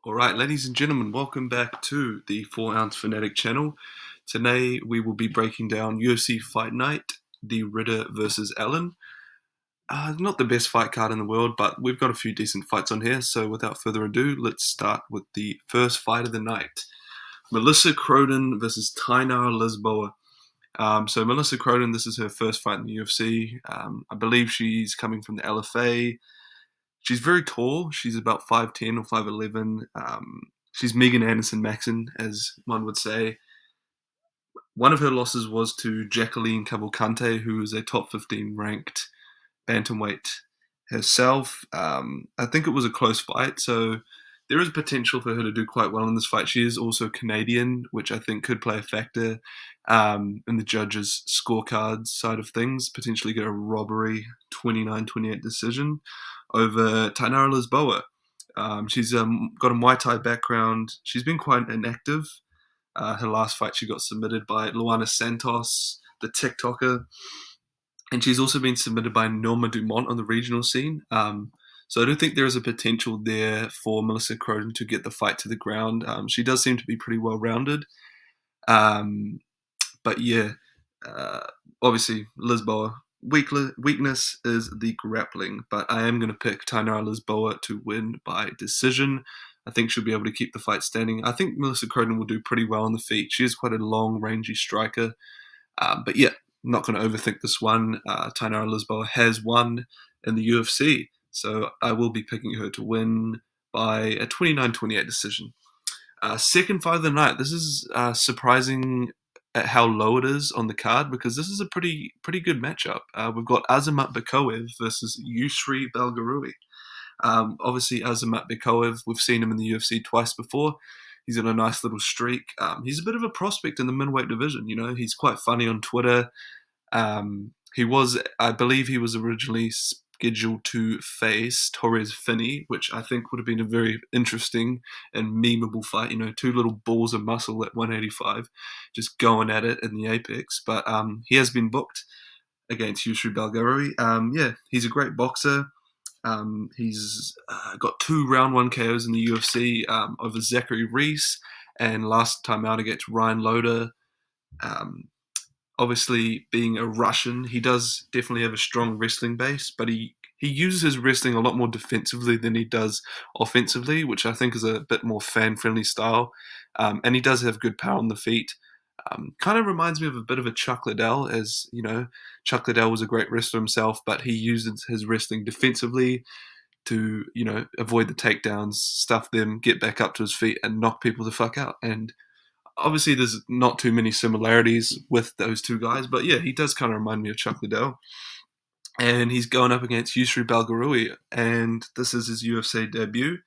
Alright, ladies and gentlemen, welcome back to the 4 Ounce Fanatic channel. Today we will be breaking down UFC Fight Night, De Ridder versus Allen. Not the best fight card in the world, but we've got a few decent fights on here, so without further ado, let's start with the first fight of the night. Melissa Croden versus Tainar Lisboa. So Melissa Croden, this is her first fight in the UFC. I believe she's coming from the LFA. She's very tall. She's about 5'10 or 5'11. She's Megan Anderson Maxon, as one would say. One of her losses was to Jacqueline Cavalcante, who is a top 15 ranked bantamweight herself. I think it was a close fight, so there is potential for her to do quite well in this fight. She is also Canadian, which I think could play a factor in the judges' scorecards side of things, potentially get a robbery 29-28 decision over Tainara Lisboa. She's got a Muay Thai background. She's been quite inactive. Her last fight, she got submitted by Luana Santos, the TikToker, and she's also been submitted by Norma Dumont on the regional scene. So I do think there is a potential there for Melissa Croden to get the fight to the ground. She does seem to be pretty well-rounded. But yeah, uh, obviously Lisboa, weakness is the grappling, but I am going to pick Tainara Lisboa to win by decision. I think she'll be able to keep the fight standing. I think Melissa Croden will do pretty well on the feet. She is quite a long, rangy striker. But yeah, I'm not going to overthink this one. Tainara Lisboa has won in the UFC, so I will be picking her to win by a 29-28 decision. Second fight of the night. This is surprising at how low it is on the card because this is a pretty good matchup. We've got Azamat Bikoev versus Yusri Belgarui. Obviously, Azamat Bikoev, we've seen him in the UFC twice before. He's in a nice little streak. He's a bit of a prospect in the middleweight division. You know, he's quite funny on Twitter. I believe he was originally scheduled to face Torres Finney, which I think would have been a very interesting and memeable fight. You know, two little balls of muscle at 185, just going at it in the apex. But he has been booked against Yusri Belgarui. Yeah, he's a great boxer. He's got 2 round 1 KOs in the UFC over Zachary Reese and last time out against Ryan Loder. Um, Obviously, being a Russian, he does definitely have a strong wrestling base, but he uses his wrestling a lot more defensively than he does offensively, which I think is a bit more fan-friendly style. And he does have good power on the feet. Kind of reminds me of a bit of a Chuck Liddell, as you know, Chuck Liddell was a great wrestler himself, but he uses his wrestling defensively to, you know, avoid the takedowns, stuff them, get back up to his feet, and knock people the fuck out. And obviously, there's not too many similarities with those two guys, but yeah, he does kind of remind me of Chuck Liddell. And he's going up against Yusri Belgarui, and this is his UFC debut.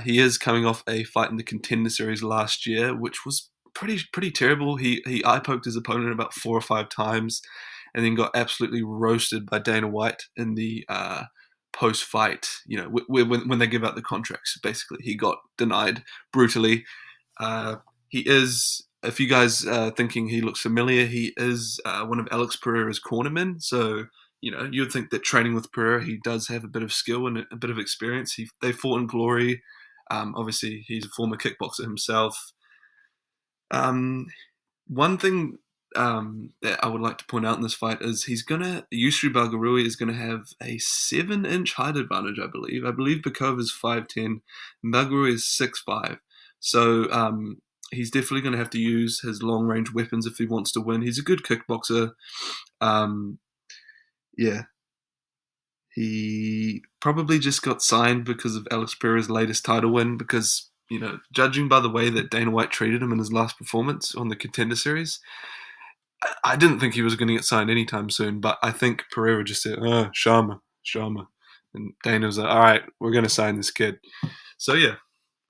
He is coming off a fight in the Contender Series last year, which was pretty terrible. He eye poked his opponent about 4 or 5 times, and then got absolutely roasted by Dana White in the post fight. You know, when they give out the contracts, basically he got denied brutally. Uh, he is, if you guys are thinking he looks familiar, he is one of Alex Pereira's cornermen. So, you know, you would think that training with Pereira, he does have a bit of skill and a bit of experience. They fought in Glory. Obviously, he's a former kickboxer himself. Um, One thing that I would like to point out in this fight is Yusri Belgarui is gonna have a 7-inch height advantage, I believe. I believe Bakov is 5'10", and Belgarui is 6'5". So he's definitely gonna have to use his long range weapons if he wants to win. He's a good kickboxer. Um, yeah, he probably just got signed because of Alex Pereira's latest title win. Because, you know, judging by the way that Dana White treated him in his last performance on the Contender Series, I didn't think he was going to get signed anytime soon, but I think Pereira just said, Sharma, Sharma. And Dana was like, all right, we're going to sign this kid. So, yeah,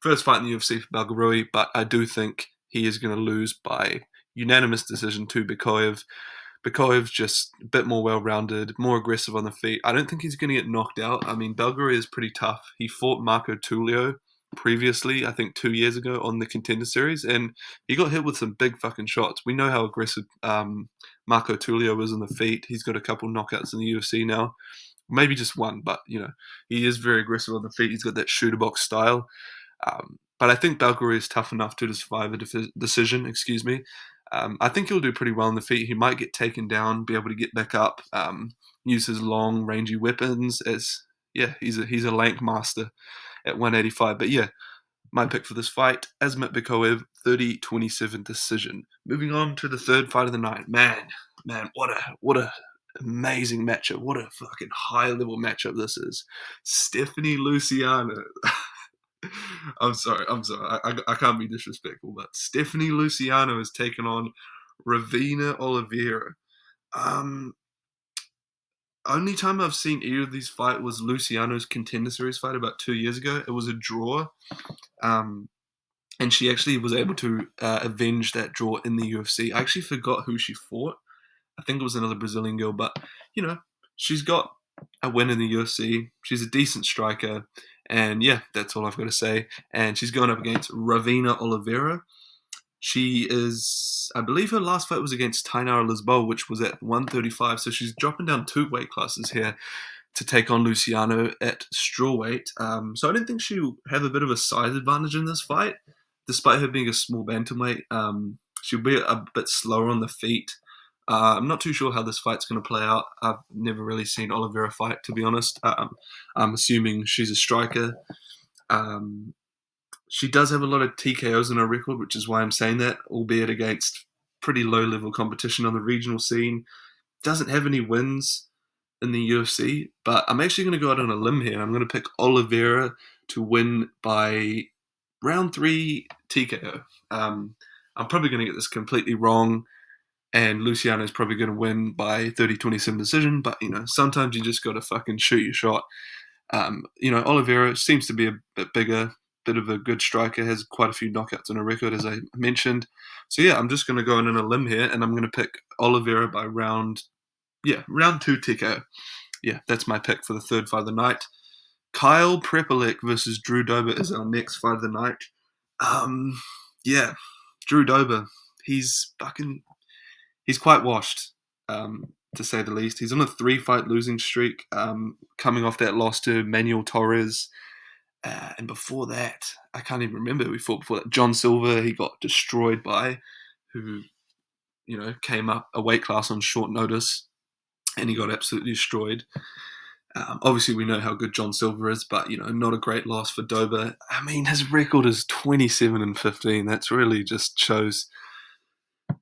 first fight in the UFC for Belgarui, but I do think he is going to lose by unanimous decision to Bikoev. Bikoev's just a bit more well-rounded, more aggressive on the feet. I don't think he's going to get knocked out. I mean, Belgarui is pretty tough. He fought Marco Tulio previously, I think 2 years ago on the Contender Series, and he got hit with some big fucking shots. We know how aggressive Marco Tulio is on the feet. He's got a couple knockouts in the UFC now. Maybe just one, but, you know, he is very aggressive on the feet. He's got that shooter box style. But I think Belgary is tough enough to survive a decision. Excuse me. I think he'll do pretty well on the feet. He might get taken down, be able to get back up, use his long, rangy weapons. As yeah, he's a lank master at 185. But yeah, my pick for this fight, Asmat Bikoev, 30-27 decision. Moving on to the third fight of the night. Man, what a amazing matchup. What a fucking high level matchup this is. Stephanie Luciano. I'm sorry. I can't be disrespectful, but Stephanie Luciano has taken on Ravina Oliveira. Um, Only time I've seen either of these fight was Luciano's Contender Series fight about 2 years ago. It was a draw. Um, and she actually was able to avenge that draw in the UFC. I actually forgot who she fought. I think it was another Brazilian girl, but you know, she's got a win in the UFC. She's a decent striker, and yeah, that's all I've got to say. And she's going up against Ravina Oliveira. She is, I believe, her last fight was against Tainara Lisboa, which was at 135. So she's dropping down 2 weight classes here to take on Luciano at strawweight. So I don't think she'll have a bit of a size advantage in this fight, despite her being a small bantamweight. She'll be a bit slower on the feet. I'm not too sure how this fight's going to play out. I've never really seen Oliveira fight, to be honest. I'm assuming she's a striker. Um, she does have a lot of TKOs in her record, which is why I'm saying that, albeit against pretty low level competition on the regional scene. Doesn't have any wins in the UFC, but I'm actually going to go out on a limb here. I'm going to pick Oliveira to win by round 3 TKO. I'm probably going to get this completely wrong, and Luciano's probably going to win by 30-27 decision, but, sometimes you just got to fucking shoot your shot. Oliveira seems to be a bit bigger, bit of a good striker, has quite a few knockouts on her record, as I mentioned. So, yeah, I'm just going to go in on a limb here, and I'm going to pick Oliveira by round 2 TKO. Yeah, that's my pick for the third fight of the night. Kyle Prepelic versus Drew Dober is our next fight of the night. Yeah, Drew Dober, he's quite washed, to say the least. He's on a 3-fight losing streak, coming off that loss to Manuel Torres. And before that, I can't even remember who we fought before that. John Silver, he got destroyed by, who, came up a weight class on short notice, and he got absolutely destroyed. Obviously, we know how good John Silver is, but not a great loss for Dober. I mean, his record is 27-15. That's really just shows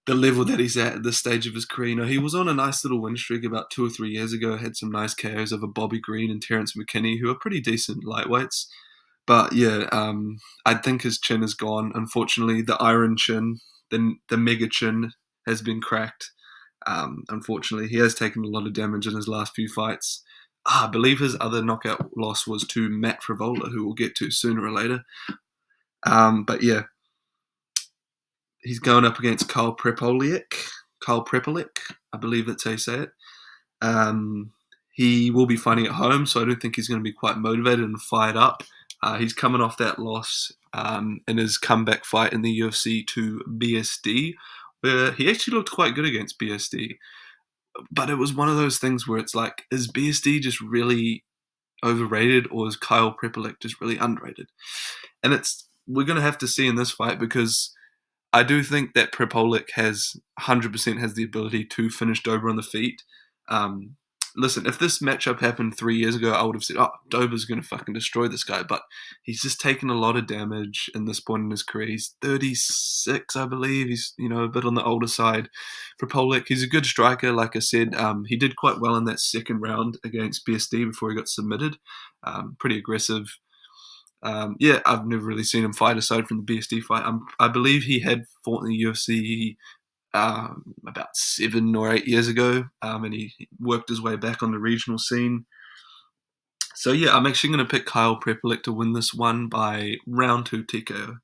the level that he's at this stage of his career. He was on a nice little win streak about 2 or 3 years ago. Had some nice KOs over Bobby Green and Terrence McKinney, who are pretty decent lightweights. But yeah, I think his chin is gone. Unfortunately, the iron chin, the mega chin, has been cracked. Unfortunately, he has taken a lot of damage in his last few fights. I believe his other knockout loss was to Matt Frivola, who we'll get to sooner or later. But yeah, he's going up against Kyle Prepelic, I believe that's how you say it. He will be fighting at home, so I don't think he's going to be quite motivated and fired up. He's coming off that loss in his comeback fight in the UFC to BSD, where he actually looked quite good against BSD. But it was one of those things where it's like, is BSD just really overrated, or is Kyle Prepelic just really underrated? And we're going to have to see in this fight, because I do think that Prepelic has 100% has the ability to finish Dober on the feet. Listen, if this matchup happened 3 years ago, I would have said, oh, Dober's going to fucking destroy this guy. But he's just taken a lot of damage in this point in his career. He's 36, I believe. He's, a bit on the older side. Prepelic, he's a good striker, like I said. He did quite well in that second round against BSD before he got submitted. Pretty aggressive. Yeah, I've never really seen him fight aside from the BSD fight. I believe he had fought in the UFC about 7 or 8 years ago, and he worked his way back on the regional scene. So yeah, I'm actually going to pick Kyle Prepelic to win this one by round 2 TKO.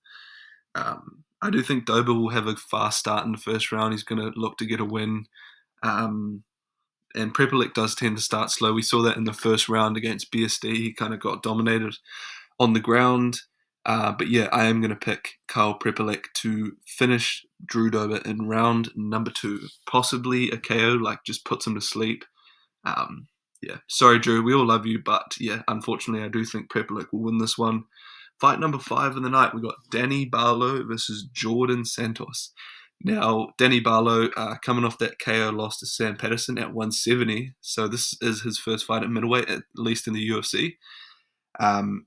I do think Dober will have a fast start in the first round. He's going to look to get a win. And Prepelic does tend to start slow. We saw that in the first round against BSD. He kind of got dominated on the ground. But yeah, I am going to pick Kyle Prepelic to finish Drew Dober in round number 2. Possibly a KO, just puts him to sleep. Yeah, sorry, Drew, we all love you, but yeah, unfortunately, I do think Prepelic will win this one Fight number 5 of the night, we got Danny Barlow versus Jordan Santos. Now, Danny Barlow, coming off that KO loss to Sam Patterson at 170, so this is his first fight at middleweight, at least in the UFC. Um,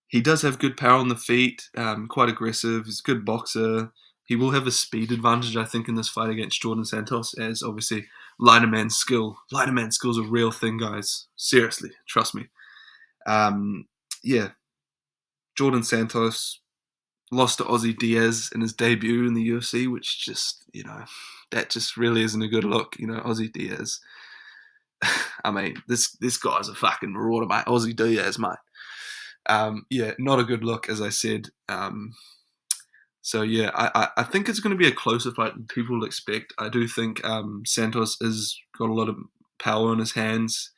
he does have good power on the feet, quite aggressive. He's a good boxer. He will have a speed advantage, I think, in this fight against Jordan Santos, as obviously lighter man skill. Lighter man skill is a real thing, guys. Seriously, trust me. Yeah, Jordan Santos lost to Ozzy Diaz in his debut in the UFC, which just, that just really isn't a good look. Ozzy Diaz. I mean, this guy's a fucking marauder, mate. Ozzy Diaz, mate. Yeah, not a good look, as I said. So yeah, I think it's going to be a closer fight than people will expect. I do think Santos has got a lot of power in his hands.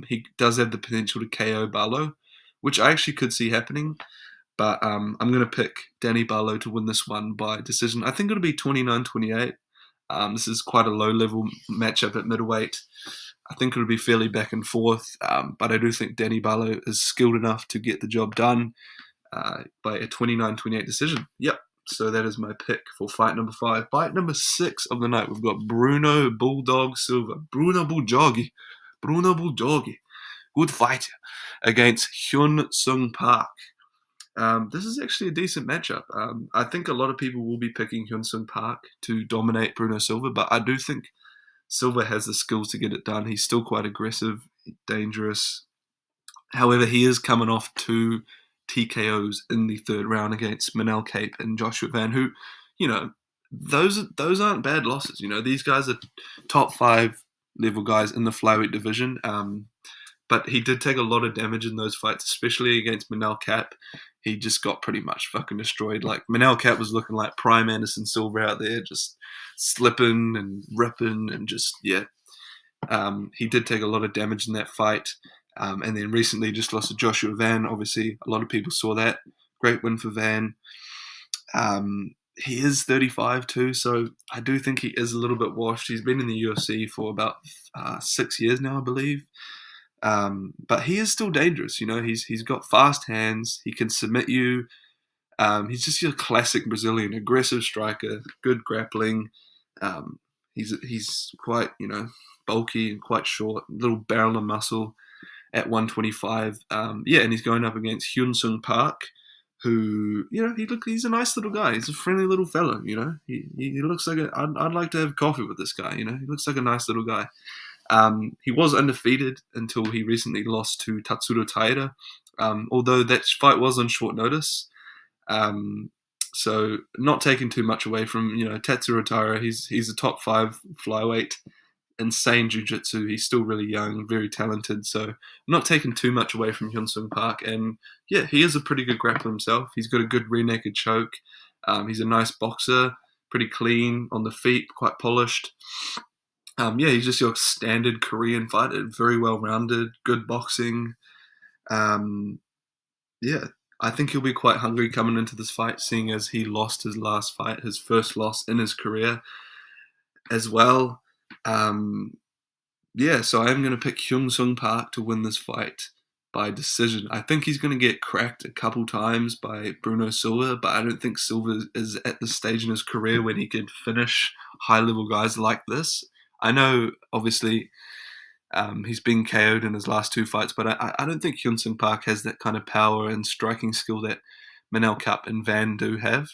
He does have the potential to KO Barlow, which I actually could see happening. But I'm going to pick Danny Barlow to win this one by decision. I think it'll be 29-28. This is quite a low-level matchup at middleweight. I think it'll be fairly back and forth, but I do think Danny Barlow is skilled enough to get the job done by a 29-28 decision. Yep, so that is my pick for fight number 5. Fight number 6 of the night, we've got Bruno Bulldog Silva. Bruno Bulldoggy. Good fight against Hyun Sung Park. This is actually a decent matchup. I think a lot of people will be picking Hyun Sung Park to dominate Bruno Silva, but I do think Silva has the skills to get it done. He's still quite aggressive, dangerous. However, he is coming off 2 TKOs in the 3rd round against Manel Cape and Joshua Van, who, those aren't bad losses. These guys are top 5 level guys in the flyweight division. But he did take a lot of damage in those fights, especially against Manel Cap. He just got pretty much fucking destroyed. Like, Manel Cap was looking like prime Anderson Silva out there, just slipping and ripping and just, yeah. He did take a lot of damage in that fight. And then recently just lost to Joshua Van. Obviously, a lot of people saw that. Great win for Van. He is 35 too, so I do think he is a little bit washed. He's been in the UFC for about 6 years now, I believe. But he is still dangerous. He's got fast hands. He can submit you. He's just your classic Brazilian, aggressive striker, good grappling. He's quite, bulky and quite short, little barrel of muscle at 125. And he's going up against Hyun Sung Park, who, he's a nice little guy. He's a friendly little fellow, He looks like I'd like to have coffee with this guy, He looks like a nice little guy. He was undefeated until he recently lost to Tatsuro Taira, although that fight was on short notice. So not taking too much away from, Tatsuro Taira. He's a top 5 flyweight, insane jiu-jitsu. He's still really young, very talented. So not taking too much away from Hyun Sung Park. And yeah, he is a pretty good grappler himself. He's got a good rear naked choke. He's a nice boxer, pretty clean on the feet, quite polished. He's just your standard Korean fighter, very well-rounded, good boxing. I think he'll be quite hungry coming into this fight, seeing as he lost his last fight, his first loss in his career as well. So I am going to pick Hyun Sung Park to win this fight by decision. I think he's going to get cracked a couple times by Bruno Silva, but I don't think Silva is at the stage in his career when he could finish high-level guys like this. I know, obviously, he's been KO'd in his last 2 fights, but I don't think Hyun Sung Park has that kind of power and striking skill that Manel Cup and Van do have.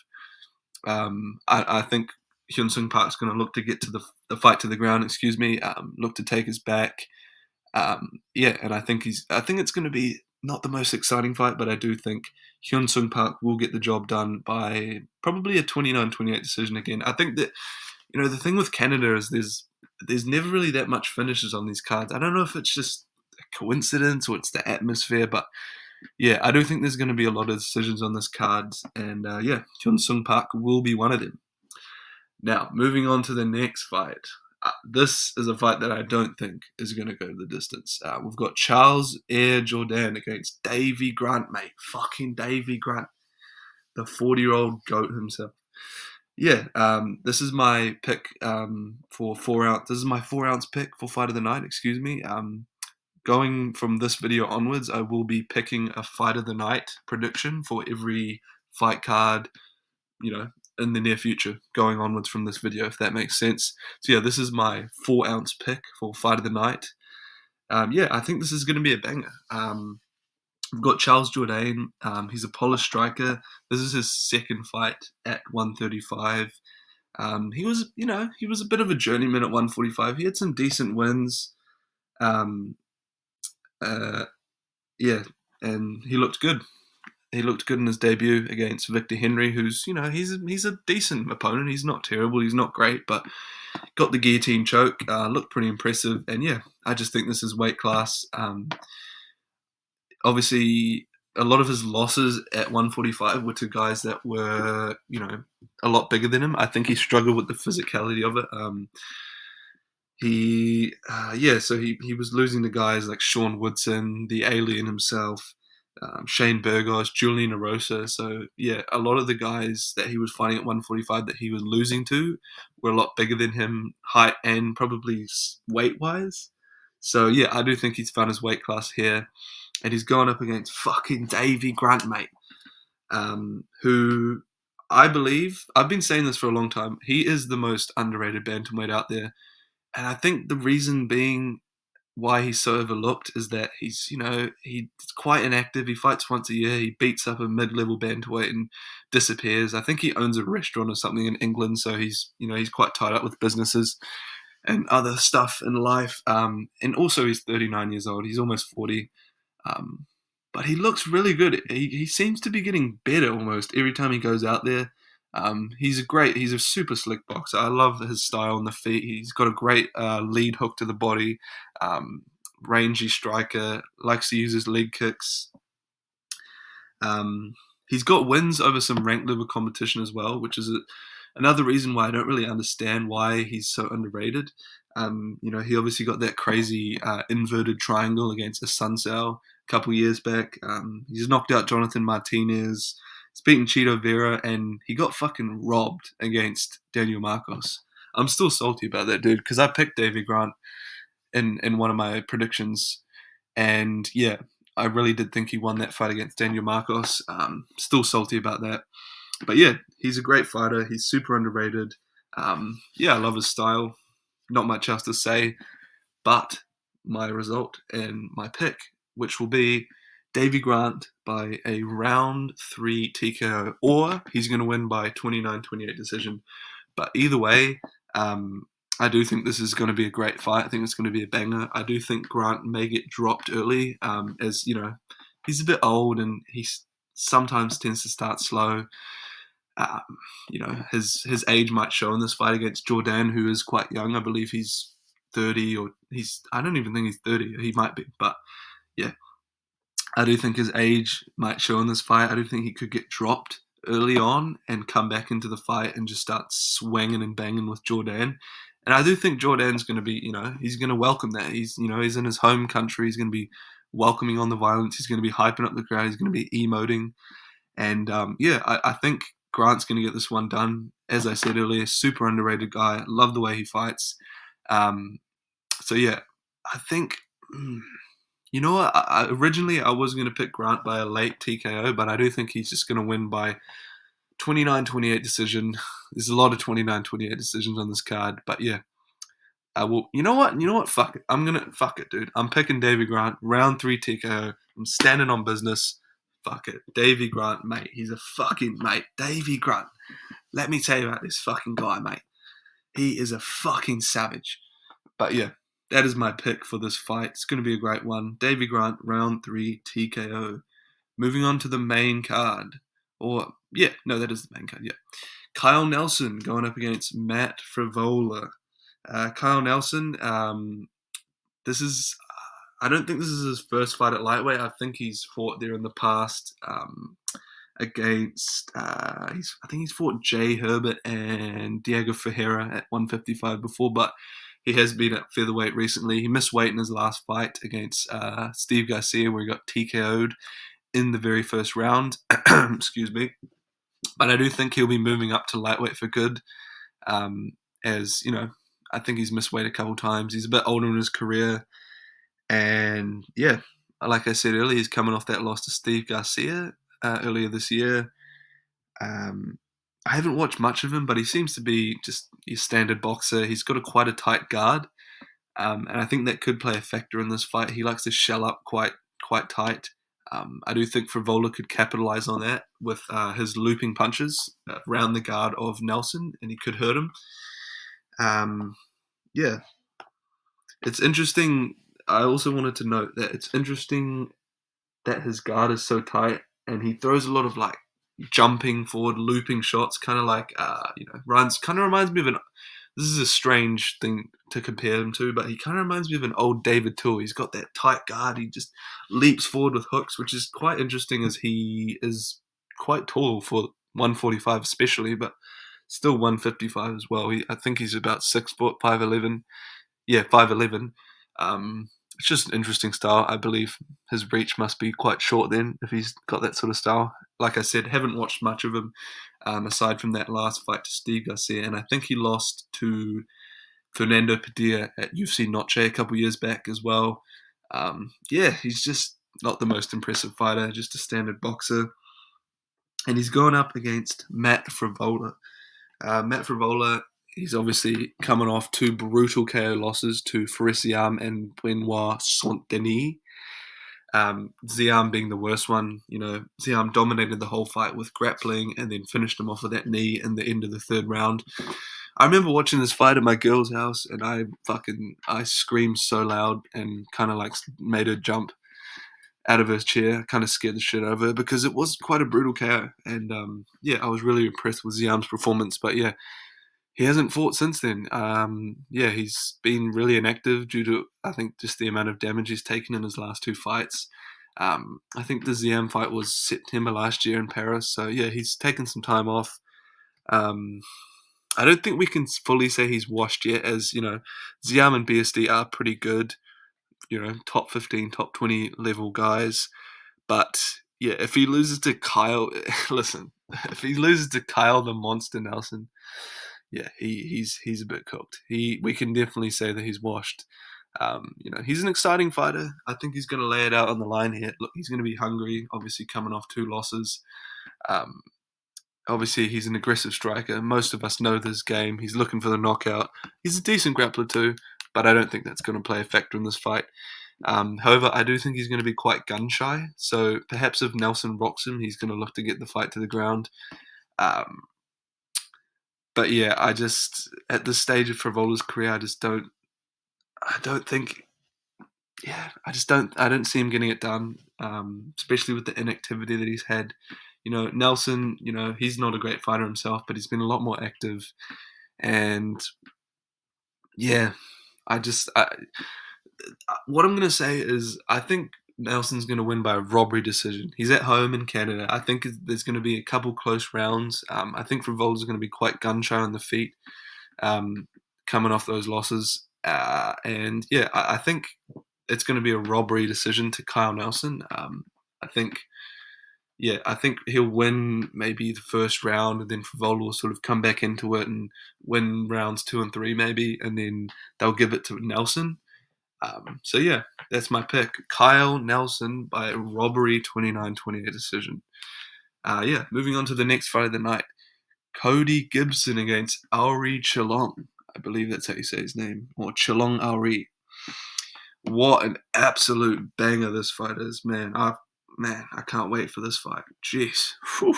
I think Hyun Sung Park's going to look to get to the fight to the ground, look to take his back. And I think it's going to be not the most exciting fight, but I do think Hyun Sung Park will get the job done by probably a 29-28 decision again. I think that, the thing with Canada is there's never really that much finishes on these cards. I don't know if it's just a coincidence or it's the atmosphere, but yeah, I do think there's going to be a lot of decisions on this card, and Hyun Sung Park will be one of them. Now, moving on to the next fight. This is a fight that I don't think is going to go the distance. We've got Charles Air Jordan against Davy Grant, mate. Fucking Davy Grant. The 40-year-old GOAT himself. This is my pick for 4 ounce. This is my 4 ounce pick for fight of the night, going from this video onwards, I will be picking a fight of the night prediction for every fight card, you know, in the near future, going onwards from this video, if that makes sense. So yeah, this is my 4 ounce pick for fight of the night. Yeah, I think this is going to be a banger. We've got Charles Jourdain. He's a polished striker. This is his second fight at 135. He was, he was a bit of a journeyman at 145. He had some decent wins. Um, uh, yeah, and he looked good. He looked good in his debut against Victor Henry, who's, he's a decent opponent. He's not terrible. He's not great, but got the guillotine choke. Looked pretty impressive. And yeah, I just think this is weight class. Obviously, a lot of his losses at 145 were to guys that were, a lot bigger than him. I think he struggled with the physicality of it. So he was losing to guys like Sean Woodson, the Alien himself, Shane Burgos, Julian Erosa. So yeah, a lot of the guys that he was fighting at 145 that he was losing to were a lot bigger than him, height and probably weight wise. So yeah, I do think he's found his weight class here, and he's going up against fucking Davy Grant, mate, who I believe I've been saying this for a long time. He is the most underrated bantamweight out there. And I think the reason being why he's so overlooked is that he's quite inactive. He fights once a year. He beats up a mid-level bantamweight and disappears. I think he owns a restaurant or something in England, so he's quite tied up with businesses and other stuff in life. And also he's 39 years old. He's almost 40. Um, but he looks really good. He seems to be getting better almost every time he goes out there. He's a super slick boxer. I love his style on the feet. He's got a great lead hook to the body, rangy striker, likes to use his leg kicks. He's got wins over some ranked level competition as well, which is another reason why I don't really understand why he's so underrated. He obviously got that crazy inverted triangle against Asuncao a couple years back. He's knocked out Jonathan Martinez. He's beaten Cheeto Vera, and he got fucking robbed against Daniel Marcos. I'm still salty about that, dude, because I picked Davy Grant in one of my predictions, and yeah, I really did think he won that fight against Daniel Marcos. Still salty about that. But yeah, he's a great fighter. He's super underrated. Yeah, I love his style. Not much else to say, but my result and my pick, which will be Davy Grant by a round 3 TKO, or he's going to win by 29-28 decision. But either way, I do think this is going to be a great fight. I think it's going to be a banger. I do think Grant may get dropped early, as he's a bit old and he sometimes tends to start slow. Um, his age might show in this fight against Jourdain, who is quite young. I believe he's 30, or I don't even think he's 30. He might be, but yeah, I do think his age might show in this fight. I do think he could get dropped early on and come back into the fight and just start swinging and banging with Jourdain. And I do think Jourdain's going to be, he's going to welcome that. He's in his home country. He's going to be welcoming on the violence. He's going to be hyping up the crowd. He's going to be emoting. And yeah, I think Grant's going to get this one done. As I said earlier, super underrated guy. Love the way he fights. So yeah, I think, you know what? Originally, I was going to pick Grant by a late TKO, but I do think he's just going to win by 29-28 decision. There's a lot of 29-28 decisions on this card, but yeah. I will. You know what? Fuck it. Fuck it, dude. I'm picking Davy Grant, round 3 TKO. I'm standing on business. Fuck it. Davy Grant, mate. He's a fucking mate. Davy Grant. Let me tell you about this fucking guy, mate. He is a fucking savage. But yeah, that is my pick for this fight. It's going to be a great one. Davy Grant, round 3 TKO. Moving on to the main card. That is the main card, yeah. Kyle Nelson going up against Matt Frivola. Kyle Nelson, this is, I don't think this is his first fight at lightweight. I think he's fought there in the past against, I think he's fought Jay Herbert and Diego Ferreira at 155 before, but he has been at featherweight recently. He missed weight in his last fight against Steve Garcia, where he got TKO'd in the very first round. Excuse me. But I do think he'll be moving up to lightweight for good. As I think he's missed weight a couple times. He's a bit older in his career, And yeah, like I said earlier, he's coming off that loss to Steve Garcia earlier this year. Um, I haven't watched much of him, but he seems to be just your standard boxer. He's got quite a tight guard, and I think that could play a factor in this fight. He likes to shell up quite tight. I do think Frivola could capitalize on that with his looping punches around the guard of Nelson, and he could hurt him. Yeah, it's interesting. I also wanted to note that it's interesting that his guard is so tight, and he throws a lot of like jumping forward, looping shots, kind of like runs. Kind of reminds me of an. This is a strange thing to compare him to, but he kind of reminds me of an old David Tool. He's got that tight guard. He just leaps forward with hooks, which is quite interesting as he is quite tall for 145 especially, but still 155 as well. I think he's about 6 foot 5'11". Yeah, 5'11". It's just an interesting style. I believe his reach must be quite short then if he's got that sort of style. Like I said, haven't watched much of him aside from that last fight to Steve Garcia, and I think he lost to Fernando Padilla at UFC Noche a couple years back as well. Yeah, he's just not the most impressive fighter, just a standard boxer. And he's going up against Matt Frivola. Matt Frivola, he's obviously coming off two brutal KO losses to Farisiam and Benoit Saint-Denis. Ziam being the worst one. Ziam dominated the whole fight with grappling and then finished him off with that knee in the end of the third round. I remember watching this fight at my girl's house, and I screamed so loud and kind of like made her jump out of her chair, kind of scared the shit out of her because it was quite a brutal KO. And yeah, I was really impressed with Ziam's performance. But yeah, he hasn't fought since then. Yeah, he's been really inactive due to, I think, just the amount of damage he's taken in his last two fights. I think the Ziam fight was September last year in Paris. So yeah, he's taken some time off. Um, I don't think we can fully say he's washed yet, as Ziam and BSD are pretty good. Top 15, top 20 level guys. But yeah, if he loses to Kyle, listen, if he loses to Kyle the Monster Nelson, yeah, he's a bit cooked. We can definitely say that he's washed. He's an exciting fighter. I think he's going to lay it out on the line here. Look, he's going to be hungry. Obviously, coming off two losses. Um, Obviously, he's an aggressive striker. Most of us know this game. He's looking for the knockout. He's a decent grappler too, but I don't think that's going to play a factor in this fight. However, I do think he's going to be quite gun shy. So perhaps if Nelson rocks him, he's going to look to get the fight to the ground. Um, but yeah, I just at this stage of Frivola's career, I don't think. Yeah, I don't see him getting it done. Especially with the inactivity that he's had. Nelson. He's not a great fighter himself, but he's been a lot more active. And yeah, what I'm gonna say is I think Nelson's gonna win by a robbery decision. He's at home in Canada. I think there's gonna be a couple close rounds. I think Frivola's gonna be quite gun shy on the feet, coming off those losses. And yeah, I think it's gonna be a robbery decision to Kyle Nelson. I think. Yeah, I think he'll win maybe the first round, and then Frivola will sort of come back into it and win rounds 2 and 3 maybe, and then they'll give it to Nelson. So yeah, that's my pick. Kyle Nelson by robbery 29-28 decision. Yeah, moving on to the next fight of the night. Cody Gibson against Auri Chilong. I believe that's how you say his name. Or Chilong Auri. What an absolute banger this fight is, man. I can't wait for this fight. Jeez. Whew.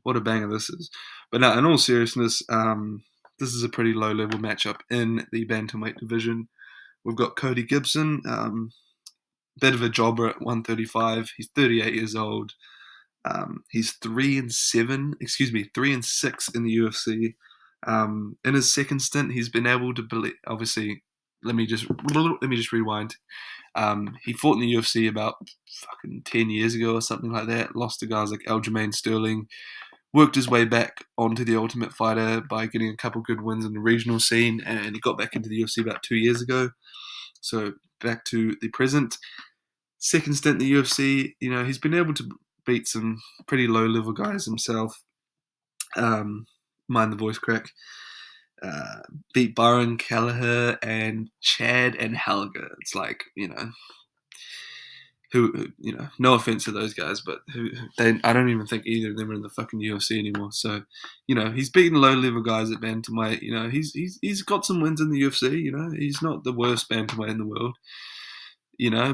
What a banger this is. But no, in all seriousness, this is a pretty low level matchup in the bantamweight division. We've got Cody Gibson, bit of a jobber at 135. He's 38 years old. He's 3-7, 3-6 in the UFC. In his second stint, he's been able to obviously. Let me just rewind. He fought in the UFC about fucking 10 years ago or something like that. Lost to guys like Aljamain Sterling. Worked his way back onto the Ultimate Fighter by getting a couple good wins in the regional scene, and he got back into the UFC about 2 years ago. So back to the present. Second stint in the UFC, he's been able to beat some pretty low-level guys himself. Mind the voice crack. Beat Byron Kelleher and Chad and Helga. It's like, no offense to those guys, but I don't even think either of them are in the fucking UFC anymore. So, he's beaten low level guys at bantamweight. He's got some wins in the UFC. He's not the worst bantamweight in the world.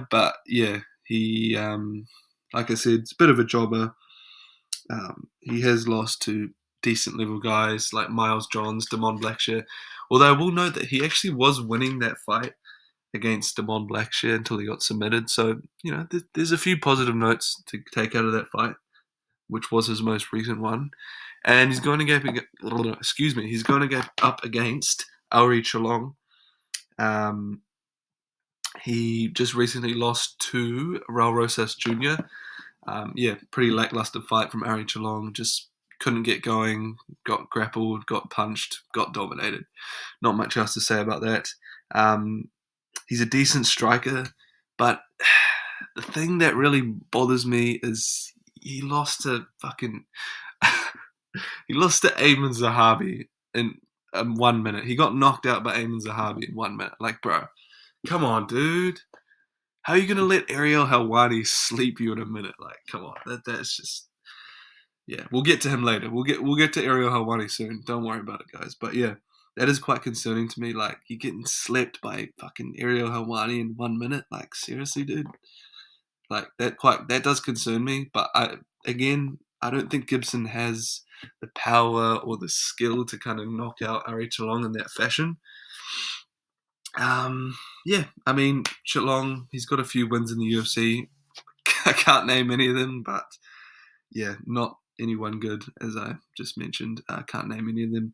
But yeah, he, like I said, it's a bit of a jobber. He has lost to decent level guys like Miles Johns, Damon Blackshear. Although I will note that he actually was winning that fight against Damon Blackshear until he got submitted. So, there's a few positive notes to take out of that fight, which was his most recent one. And he's going to he's going to get up against Auri Chalong. He just recently lost to Raul Rosas Jr. Pretty lackluster fight from Auri Chalong. Just couldn't get going, got grappled, got punched, got dominated. Not much else to say about that. He's a decent striker, but the thing that really bothers me is he lost to Ayman Zahabi in 1 minute. He got knocked out by Ayman Zahabi in 1 minute. Like, bro, come on, dude. How are you gonna let Ariel Helwani sleep you in a minute? Like, come on, that's just. Yeah, we'll get to him later. We'll get to Ariel Helwani soon. Don't worry about it, guys. But yeah, that is quite concerning to me. Like, you're getting slept by fucking Ariel Helwani in 1 minute. Like, seriously, dude. Like that does concern me. But I don't think Gibson has the power or the skill to kind of knock out Ari Chalong in that fashion. Yeah, I mean, Chalong, he's got a few wins in the UFC. I can't name any of them, but yeah, not anyone good, as I just mentioned. I can't name any of them.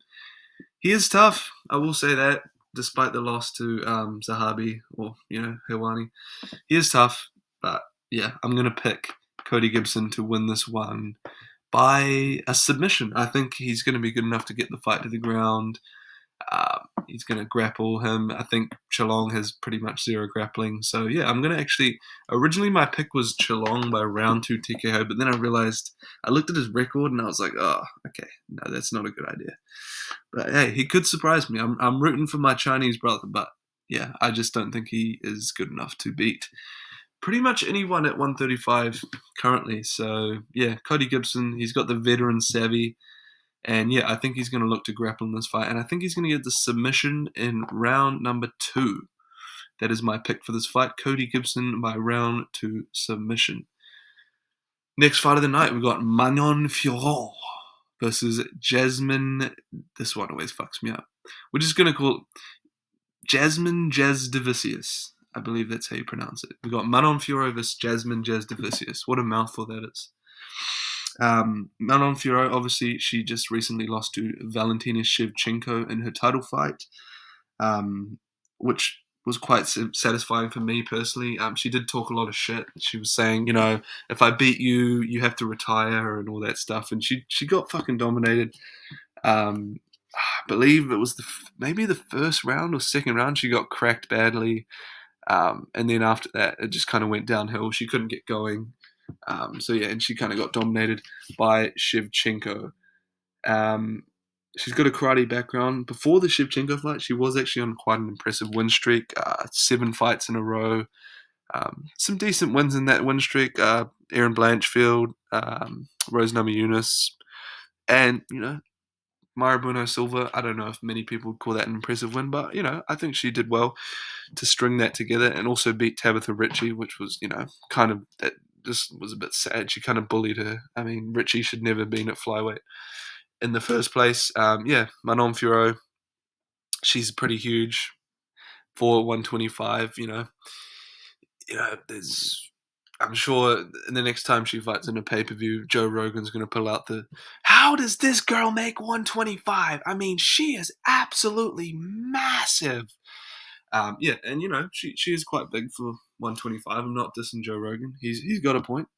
He is tough, I will say that, despite the loss to Zahabi or, Helwani. He is tough, but yeah, I'm going to pick Cody Gibson to win this one by a submission. I think he's going to be good enough to get the fight to the ground. He's going to grapple him. I think Chalong has pretty much zero grappling. So, yeah, I'm going to actually... Originally, my pick was Chalong by round 2 TKO, but then I realized... I looked at his record and I was like, oh, okay, no, that's not a good idea. But, hey, he could surprise me. I'm rooting for my Chinese brother, but, yeah, I just don't think he is good enough to beat pretty much anyone at 135 currently. So, yeah, Cody Gibson, he's got the veteran savvy. And yeah, I think he's going to look to grapple in this fight. And I think he's going to get the submission in round number 2. That is my pick for this fight. Cody Gibson by round 2 submission. Next fight of the night, we've got Manon Fiorot versus Jasmine. This one always fucks me up. We're just going to call it Jasmine Jasdivicius. I believe that's how you pronounce it. We've got Manon Fiorot versus Jasmine Jasdivicius. What a mouthful that is. Manon Fiorot, obviously, she just recently lost to Valentina Shevchenko in her title fight, which was quite satisfying for me personally. She did talk a lot of shit. She was saying, if I beat you, you have to retire and all that stuff. And she got fucking dominated. I believe it was maybe the first round or second round she got cracked badly. And then after that, it just kind of went downhill. She couldn't get going. And she kind of got dominated by Shevchenko. She's got a karate background. Before the Shevchenko fight, she was actually on quite an impressive win streak. 7 fights in a row. Some decent wins in that win streak. Erin Blanchfield, Rose Namajunas, and, Maribunu Silva. I don't know if many people would call that an impressive win, but, I think she did well to string that together and also beat Tabitha Ritchie, which was, kind of... that just was a bit sad. She kind of bullied her. I mean, Ritchie should never have been at flyweight in the first place. Manon Fiorot, she's pretty huge for 125. I'm sure the next time she fights in a pay-per-view, Joe Rogan's going to pull out how does this girl make 125? I mean, she is absolutely massive. She is quite big for 125. I'm not dissing Joe Rogan. He's got a point.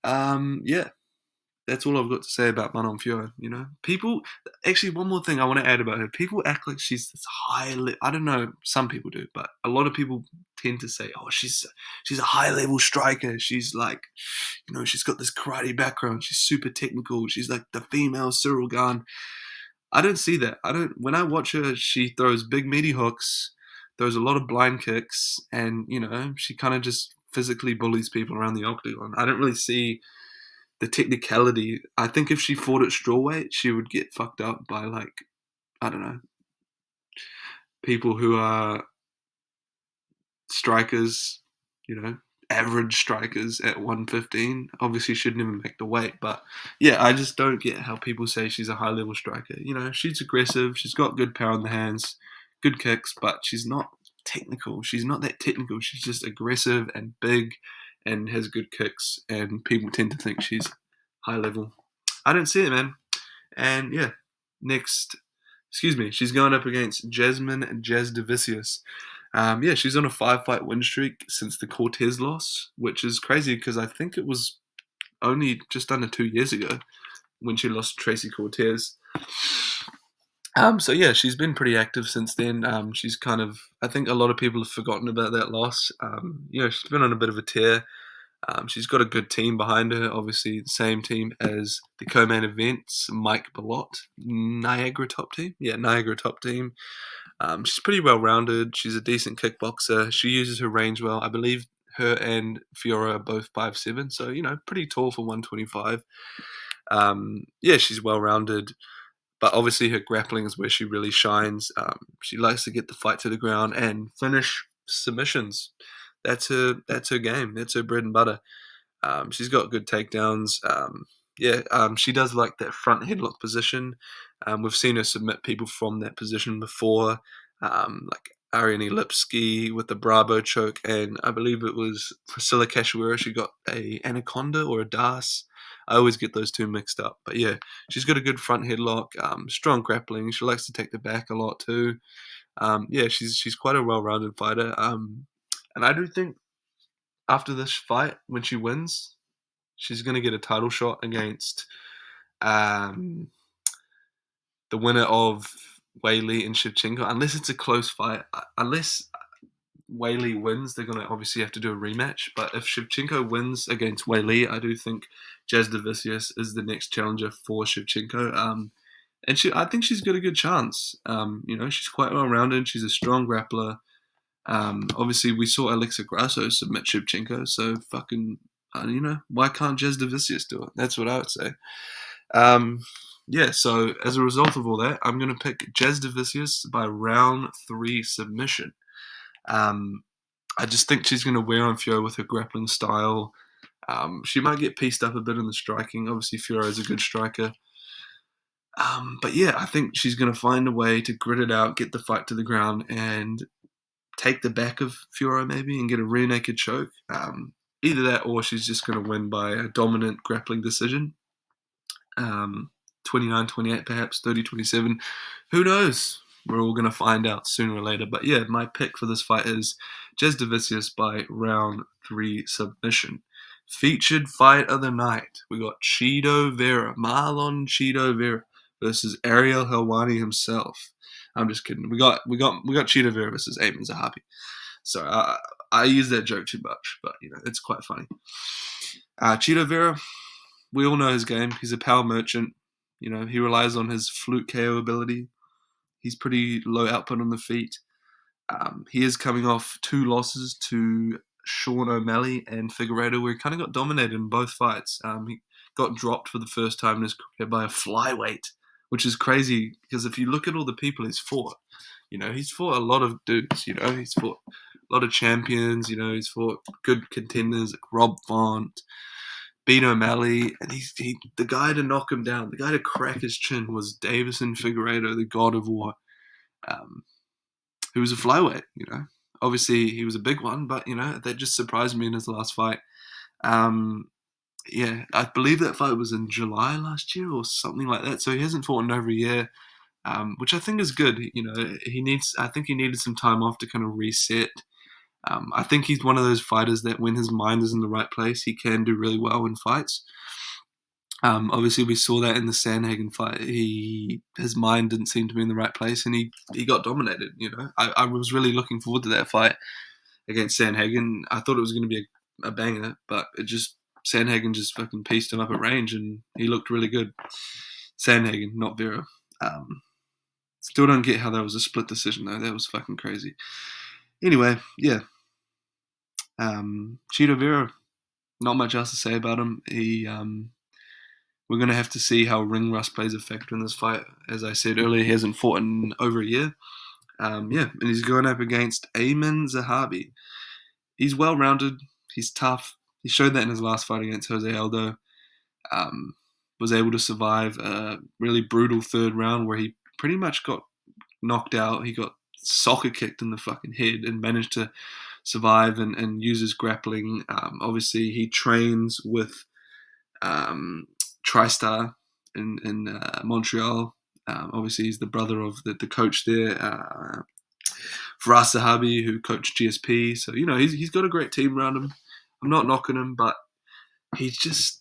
That's all I've got to say about Manon Fiorot. People. Actually, one more thing I want to add about her. People act like she's this high. I don't know. Some people do, but a lot of people tend to say, "Oh, she's a high level striker. She's like, she's got this karate background. She's super technical. She's like the female Cyril Gane." I don't see that. When I watch her, she throws big meaty hooks. Throws a lot of blind kicks, and she kind of just physically bullies people around the octagon. I don't really see the technicality. I think if she fought at strawweight, she would get fucked up by, like, I don't know, people who are strikers, average strikers at 115. Obviously, she'd never make the weight, but yeah, I just don't get how people say she's a high level striker. She's aggressive, she's got good power in the hands, good kicks, but she's not technical. She's not that technical. She's just aggressive and big and has good kicks, and people tend to think she's high level. I don't see it, man. And yeah, next, excuse me, she's going up against Jasmine Jasdavicius. Yeah, she's on a 5-fight win streak since the Cortez loss, which is crazy because I think it was only just under 2 years ago when she lost to Tracy Cortez. So yeah, she's been pretty active since then. She's kind of, I think a lot of people have forgotten about that loss. She's been on a bit of a tear. She's got a good team behind her, obviously the same team as the co-main events, Mike Ballot, Niagara top team. Yeah, Niagara top team. She's pretty well-rounded. She's a decent kickboxer. She uses her range well. I believe her and Fiora are both 5'7", so, pretty tall for 125. Yeah, she's well-rounded, but obviously her grappling is where she really shines. She likes to get the fight to the ground and finish submissions. That's her game. That's her bread and butter. She's got good takedowns. She does like that front headlock position. We've seen her submit people from that position before, like Ariane Lipsky with the Bravo choke, and I believe it was Priscilla Cachoeira. She got a Anaconda or a Das. I always get those two mixed up. But yeah, she's got a good front headlock, strong grappling. She likes to take the back a lot too. Yeah, she's quite a well-rounded fighter. And I do think after this fight, when she wins, she's going to get a title shot against the winner of Weili and Shevchenko, unless it's a close fight. Unless Weili wins, they're going to obviously have to do a rematch. But if Shevchenko wins against Weili, I do think Jasdavicius is the next challenger for Shevchenko. And I think she's got a good chance. She's quite well-rounded. She's a strong grappler. Obviously, we saw Alexa Grasso submit Shevchenko, so fucking, why can't Jasdavicius do it? That's what I would say. Yeah, so as a result of all that, I'm going to pick Jasdavicius by round 3 submission. I just think she's going to wear on Fiora with her grappling style. She might get pieced up a bit in the striking. Obviously, Fiora is a good striker. But yeah, I think she's going to find a way to grit it out, get the fight to the ground, and take the back of Fiora maybe and get a rear naked choke. Either that or she's just going to win by a dominant grappling decision. 29-28 perhaps, 30-27. Who knows? We're all going to find out sooner or later. But yeah, my pick for this fight is Jasdavicius by round 3 submission. Featured fight of the night. We got Marlon Cheeto Vera versus Ariel Helwani himself. I'm just kidding. We got Cheeto Vera versus Eamon Zahabi. So I use that joke too much, but it's quite funny. Cheeto Vera, we all know his game. He's a power merchant. He relies on his fluke KO ability. He's pretty low output on the feet. He is coming off 2 losses to Sean O'Malley and Figueiredo, where he kind of got dominated in both fights. He got dropped for the first time in his career by a flyweight, which is crazy because if you look at all the people he's fought, he's fought a lot of dudes. He's fought a lot of champions. He's fought good contenders like Rob Font, beat O'Malley, and the guy to knock him down, the guy to crack his chin was Davison Figueiredo, the God of War, who was a flyweight. Obviously he was a big one, but that just surprised me in his last fight. Yeah, I believe that fight was in July last year or something like that. So he hasn't fought in over a year, which I think is good. I think he needed some time off to kind of reset. I think he's one of those fighters that when his mind is in the right place, he can do really well in fights. Obviously, we saw that in the Sandhagen fight. His mind didn't seem to be in the right place, and he got dominated. I was really looking forward to that fight against Sandhagen. I thought it was going to be a banger, but Sandhagen just fucking pieced him up at range, and he looked really good. Sandhagen, not Vera. Still don't get how that was a split decision though. That was fucking crazy. Anyway, yeah. Chito Vera, not much else to say about him. We're going to have to see how ring rust plays a factor in this fight. As I said earlier, he hasn't fought in over a year. And he's going up against Ayman Zahabi. He's well-rounded. He's tough. He showed that in his last fight against Jose Aldo. Was able to survive a really brutal third round where he pretty much got knocked out. He got soccer kicked in the fucking head and managed to survive and use his grappling. Obviously, he trains with TriStar in Montreal. Obviously, he's the brother of the coach there, Faraz Zahabi, who coached GSP. So, he's got a great team around him. I'm not knocking him, but he's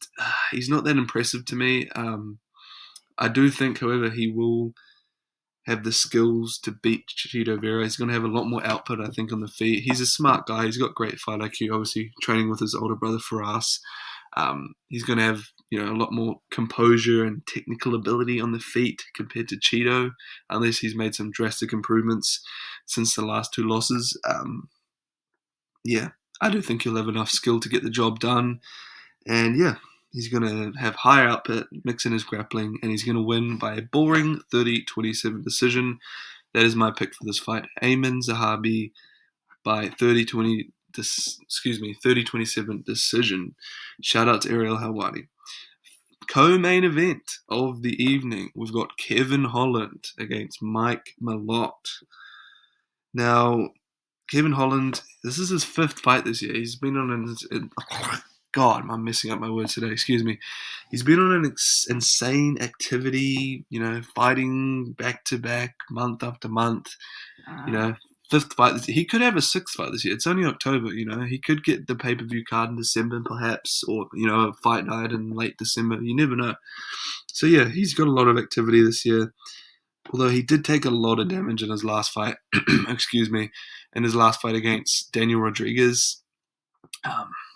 not that impressive to me. I do think, however, he will have the skills to beat Chito Vera. He's going to have a lot more output, I think, on the feet. He's a smart guy. He's got great fight IQ, obviously, training with his older brother, Faraz. He's going to have, a lot more composure and technical ability on the feet compared to Chito, unless he's made some drastic improvements since the last two losses. I do think he'll have enough skill to get the job done. And he's going to have higher output, mix in his grappling, and he's going to win by a boring 30-27 decision. That is my pick for this fight. Ayman Zahabi by 30-27 decision. Shout out to Ariel Helwani. Co-main event of the evening, we've got Kevin Holland against Mike Malott. Now, Kevin Holland, this is his 5th fight this year. He's been on God, I'm messing up my words today. Excuse me. He's been on an insane activity, fighting back to back, month after month. 5th fight this year. He could have a 6th fight this year. It's only October. He could get the pay-per-view card in December, perhaps, or a fight night in late December. You never know. So he's got a lot of activity this year. Although he did take a lot of damage in his last fight. Excuse me, in his last fight against Daniel Rodriguez.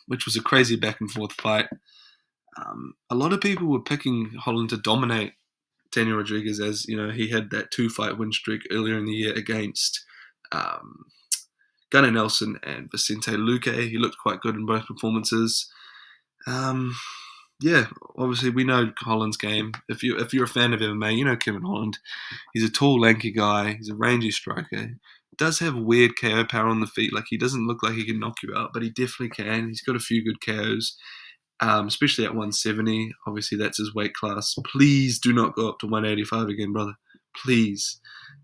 Which was a crazy back and forth fight. A lot of people were picking Holland to dominate Daniel Rodriguez, as he had that 2-fight win streak earlier in the year against Gunnar Nelson and Vicente Luque. He looked quite good in both performances. Obviously we know Holland's game. If you're a fan of MMA, you know Kevin Holland. He's a tall, lanky guy. He's a rangy striker. Does have weird KO power on the feet. Like, he doesn't look like he can knock you out, but he definitely can. He's got a few good KOs, especially at 170. Obviously, that's his weight class. Please do not go up to 185 again, brother. Please.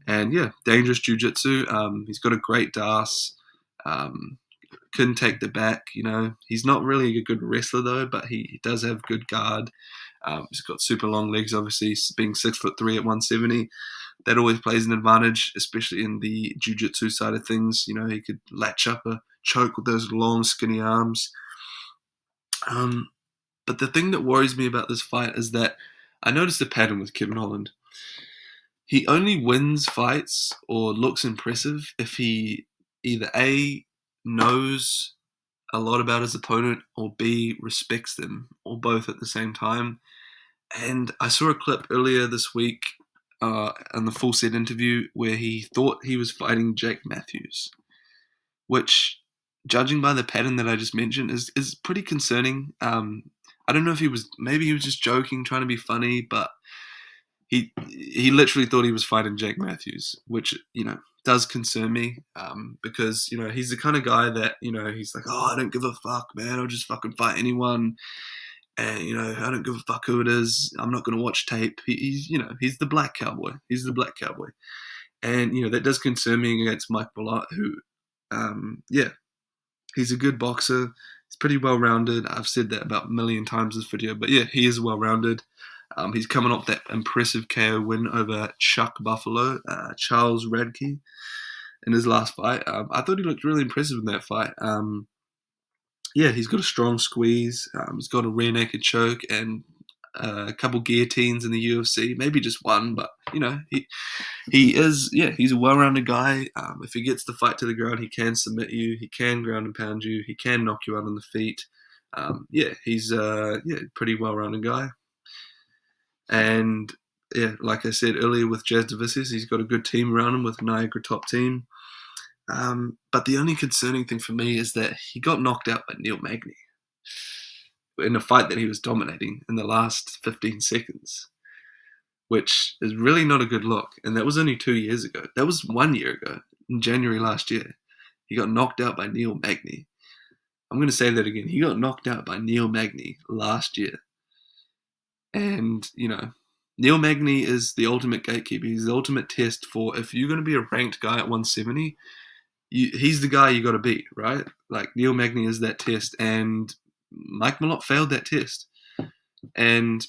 And dangerous jiu-jitsu. He's got a great DAS. Couldn't take the back. He's not really a good wrestler though, but he does have good guard. He's got super long legs. Obviously, being 6'3" at 170. That always plays an advantage, especially in the jiu-jitsu side of things. He could latch up a choke with those long, skinny arms. But the thing that worries me about this fight is that I noticed a pattern with Kevin Holland. He only wins fights or looks impressive if he either A, knows a lot about his opponent, or B, respects them, or both at the same time. And I saw a clip earlier this week on the Full Set interview where he thought he was fighting Jake Matthews, which, judging by the pattern that I just mentioned, is pretty concerning. I don't know if he was just joking, trying to be funny, but he literally thought he was fighting Jake Matthews, which does concern me, because he's the kind of guy that he's like, oh, I don't give a fuck, man, I'll just fucking fight anyone. And, I don't give a fuck who it is. I'm not going to watch tape. He's the black cowboy. He's the black cowboy. And, that does concern me against Mike Malott, who, he's a good boxer. He's pretty well-rounded. I've said that about a million times in this video. But, he is well-rounded. He's coming off that impressive KO win over Chuck Buffalo, Charles Radke, in his last fight. I thought he looked really impressive in that fight. He's got a strong squeeze. He's got a rear naked choke and a couple guillotines in the UFC. Maybe just one, but he's a well-rounded guy. If he gets the fight to the ground, he can submit you. He can ground and pound you. He can knock you out on the feet. He's a pretty well-rounded guy. And like I said earlier with Jazz Davicius, he's got a good team around him with Niagara Top Team. But the only concerning thing for me is that he got knocked out by Neil Magny in a fight that he was dominating in the last 15 seconds, which is really not a good look. And that was only 2 years ago. That was 1 year ago, in January last year. He got knocked out by Neil Magny. I'm going to say that again. He got knocked out by Neil Magny last year. And, Neil Magny is the ultimate gatekeeper. He's the ultimate test for if you're going to be a ranked guy at 170, he's the guy you got to beat, right? Like Neil Magny is that test, and Mike Malott failed that test. And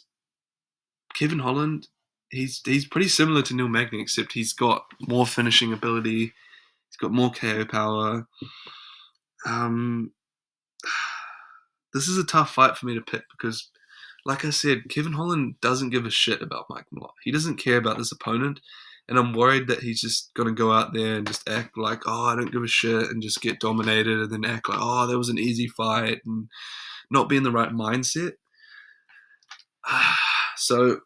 Kevin Holland, he's pretty similar to Neil Magny, except he's got more finishing ability. He's got more KO power. This is a tough fight for me to pick because, like I said, Kevin Holland doesn't give a shit about Mike Malott. He doesn't care about this opponent, and I'm worried that he's just going to go out there and just act like, oh, I don't give a shit, and just get dominated, and then act like, oh, that was an easy fight, and not be in the right mindset. So,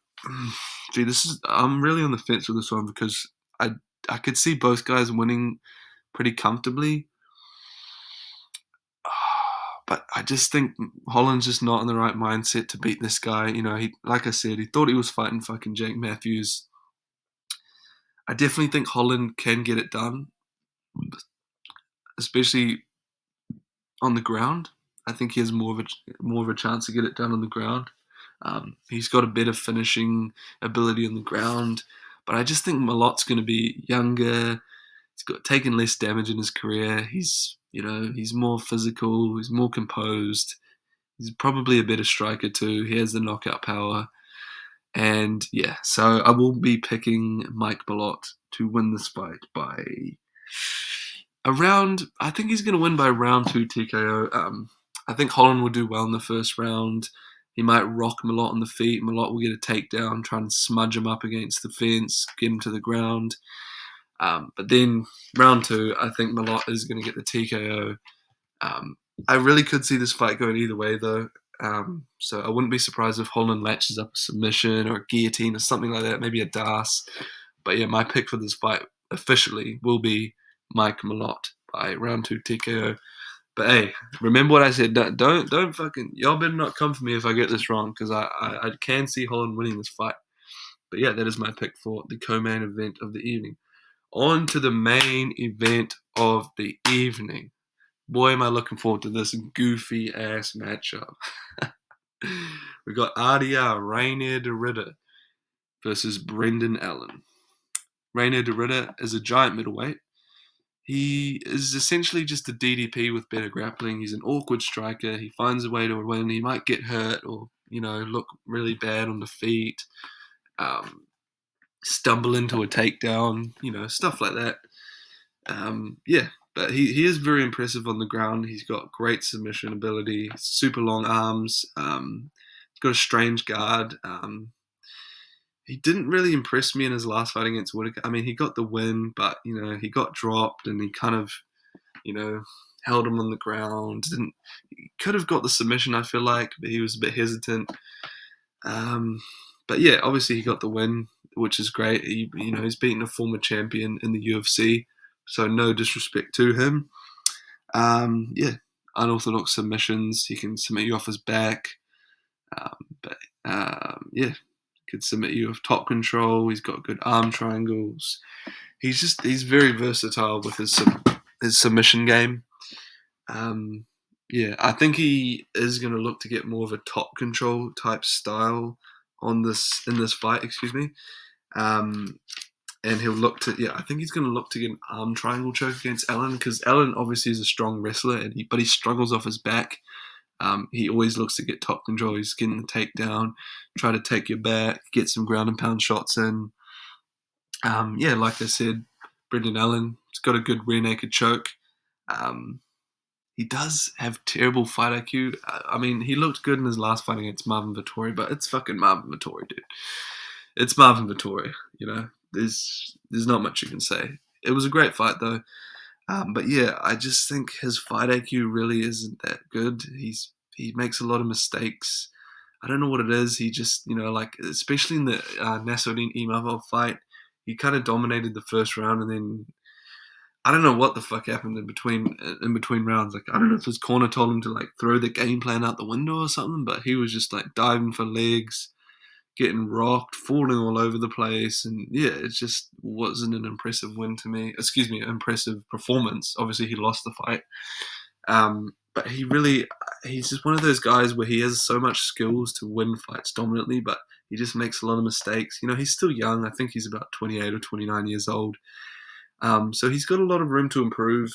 gee, I'm really on the fence with this one because I could see both guys winning pretty comfortably. But I just think Holland's just not in the right mindset to beat this guy. He, like I said, he thought he was fighting fucking Jake Matthews. I definitely think Holland can get it done, especially on the ground. I think he has more of a chance to get it done on the ground. He's got a better finishing ability on the ground, but I just think Malott's going to be younger. He's got taken less damage in his career. He's more physical. He's more composed. He's probably a better striker too. He has the knockout power. And yeah, so I will be picking Mike Malott to win this fight by I think he's going to win by round 2 TKO. I think Holland will do well in the first round. He might rock Malott on the feet. Malott will get a takedown, try and smudge him up against the fence, get him to the ground. But then round 2, I think Malott is going to get the TKO. I really could see this fight going either way, though. So I wouldn't be surprised if Holland latches up a submission or a guillotine or something like that, maybe a Das. But yeah, my pick for this fight officially will be Mike Malott by round 2 TKO. But hey, remember what I said. Don't fucking, y'all better not come for me if I get this wrong, because I can see Holland winning this fight. But yeah, that is my pick for the co-main event of the evening. On to the main event of the evening. Boy, am I looking forward to this goofy ass matchup. We got RDR, Reiner De Ridder, versus Brendan Allen. Reiner De Ridder is a giant middleweight. He is essentially just a DDP with better grappling. He's an awkward striker. He finds a way to win. He might get hurt or, look really bad on the feet, stumble into a takedown, stuff like that. Yeah, but he is very impressive on the ground. He's got great submission ability, super long arms. He's got a strange guard. He didn't really impress me in his last fight against Whittaker. I mean, he got the win, but he got dropped, and he kind of held him on the ground. He could have got the submission, I feel like, but he was a bit hesitant. But yeah, obviously he got the win, which is great. He's beaten a former champion in the UFC, so no disrespect to him. Yeah, unorthodox submissions. He can submit you off his back. Yeah, could submit you with top control. He's got good arm triangles. He's very versatile with his submission game. Yeah, I think he is going to look to get more of a top control type style in this fight. Excuse me. And he'll look to I think he's going to look to get an arm triangle choke against Allen, because Allen obviously is a strong wrestler, but he struggles off his back. He always looks to get top control. He's getting the takedown, try to take your back, get some ground and pound shots in. Yeah, like I said, Brendan Allen, he's got a good rear naked choke. He does have terrible fight IQ. I mean, he looked good in his last fight against Marvin Vettori, but it's fucking Marvin Vettori, dude. It's Marvin Vettori, There's not much you can say. It was a great fight, though. But yeah, I just think his fight IQ really isn't that good. He makes a lot of mistakes. I don't know what it is. He just, especially in the Nassourdine Imavov fight, he kind of dominated the first round, and then I don't know what the fuck happened in between rounds. Like I don't know if his corner told him to like throw the game plan out the window or something, but he was just like diving for legs, getting rocked, falling all over the place, and yeah, it just wasn't an impressive win to me. Excuse me, impressive performance. Obviously, he lost the fight, but he's just one of those guys where he has so much skills to win fights dominantly, but he just makes a lot of mistakes. You know, he's still young. I think he's about 28 or 29 years old. So he's got a lot of room to improve.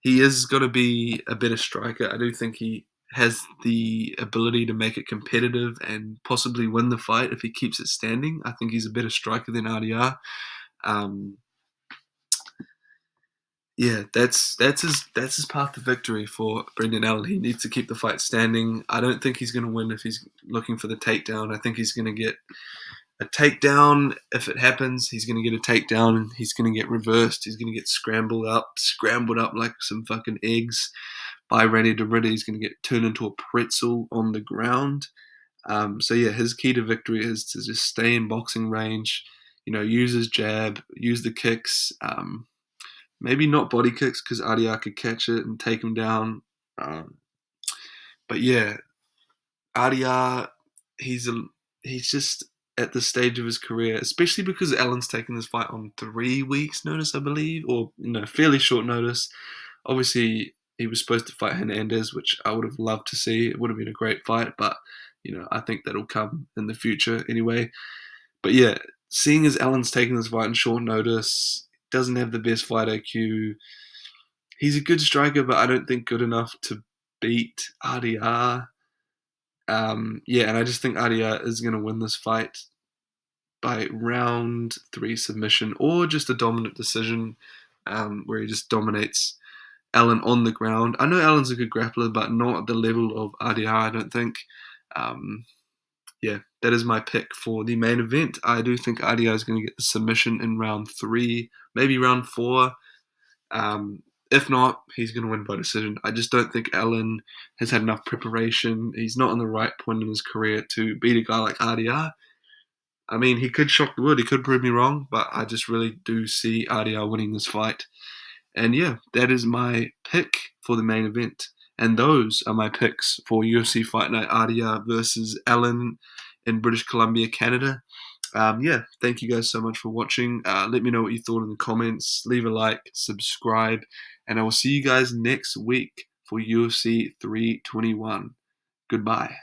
He is going to be a better striker. I do think he has the ability to make it competitive and possibly win the fight if he keeps it standing. I think he's a better striker than RDR. Um, yeah, that's his path to victory for Brendan Allen. He needs to keep the fight standing. I don't think he's going to win if he's looking for the takedown. I think he's going to get a takedown. If it happens, he's going to get a takedown and he's going to get reversed. He's going to get scrambled up like some fucking eggs by Reiner De Ridder. He's going to get turned into a pretzel on the ground. So yeah, his key to victory is to just stay in boxing range. You know, use his jab, use the kicks. Maybe not body kicks because Adia could catch it and take him down. Um, but yeah, Adia, he's a, he's just at the stage of his career, especially because Allen's taken this fight on 3 weeks' notice, I believe, or fairly short notice. Obviously, he was supposed to fight Hernandez, which I would have loved to see. It would have been a great fight, but I think that'll come in the future anyway. But yeah, seeing as Allen's taken this fight on short notice, doesn't have the best fight IQ. He's a good striker, but I don't think good enough to beat RDR. Yeah, and I just think RDR is going to win this fight by round 3 submission or just a dominant decision where he just dominates Allen on the ground. I know Allen's a good grappler, but not at the level of RDR, I don't think. Um, yeah, that is my pick for the main event. I do think RDR is going to get the submission in round 3, maybe round 4. Um, if not, he's going to win by decision. I just don't think Allen has had enough preparation. He's not on the right point in his career to beat a guy like RDR. I mean, he could shock the world. He could prove me wrong, but I just really do see RDR winning this fight. And yeah, that is my pick for the main event. And those are my picks for UFC Fight Night RDR versus Allen in British Columbia, Canada. Yeah, thank you guys so much for watching. Let me know what you thought in the comments. Leave a like, subscribe, and I will see you guys next week for UFC 321. Goodbye.